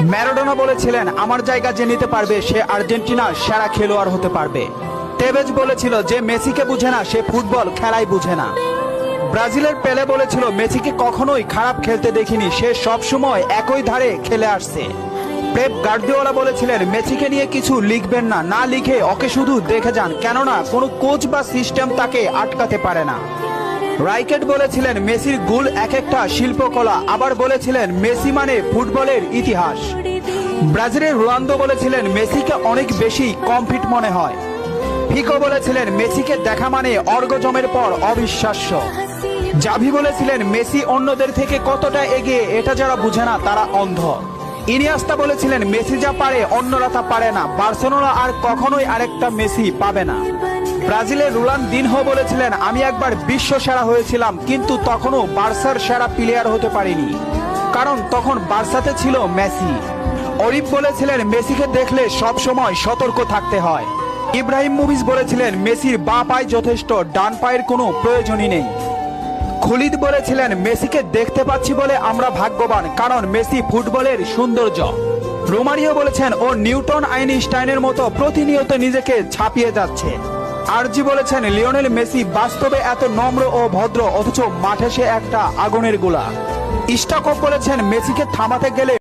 Maradona বলেছিলেন, আমার জায়গা যে নিতে পারবে সে আর্জেন্টিনার সেরা খেলোয়াড় হতে পারবে। টেভেজ বলেছিল, যে মেসিকে বুঝে না সে ফুটবল খেলাই বুঝে না। ব্রাজিলের পেলে বলেছিল, মেসিকে কখনোই খারাপ খেলতে দেখিনি, সে সবসময় একই ধারে খেলে আসছে। পেপ গার্দিওলা বলেছিলেন, মেসিকে নিয়ে কিছু লিখবেন না, না লিখে ওকে শুধু দেখে যান, কেননা কোনো কোচ বা সিস্টেম তাকে আটকাতে পারে না। রাইকেট বলেছিলেন, মেসির গোল এক একটা শিল্পকলা, আবার বলেছিলেন মেসি মানে ফুটবলের ইতিহাস। ব্রাজিলের রোনালদো বলেছিলেন, মেসিকে অনেক বেশি কমফিট মনে হয়। ফিকো বলেছিলেন, মেসিকে দেখা মানে অর্গজমের পর অবিশ্বাস্য। জাভি বলেছিলেন, মেসি অন্যদের থেকে কতটা এগিয়ে এটা যারা বুঝে না তারা অন্ধ। ইনিয়েস্তা বলেছিলেন, মেসি যা পারে অন্যরা তা পারে না, বার্সেলোনা আর কখনোই আরেকটা মেসি পাবে না। ব্রাজিলের রোনালদিনহো বলেছিলেন, আমি একবার বিশ্ব সেরা হয়েছিলাম, কিন্তু তখনও বার্সার সেরা প্লেয়ার হতে পারিনি, কারণ তখন বার্সাতে ছিল মেসি। অরিফ বলেছিলেন, মেসিকে দেখলে সব সময় সতর্ক থাকতে হয়। ইব্রাহিমোভিচ বলেছিলেন, মেসির বাঁ পায়ে যথেষ্ট, ডান পায়ের কোনো প্রয়োজনই নেই। খুলিদ বলেছিলেন, মেসিকে দেখতে পাচ্ছি বলে আমরা ভাগ্যবান, কারণ মেসি ফুটবলের সৌন্দর্য। রোমারিও বলেছেন, ও নিউটন আইনস্টাইনের মতো প্রতিনিয়ত নিজেকে ছাপিয়ে যাচ্ছে। আরজি বলেছেন, লিওনেল মেসি বাস্তবে এত নম্র ও ভদ্র, অথচ মাঠে সে একটা আগুনের গোলা। স্টাকপ বলেছেন, মেসিকে থামাতে গেলে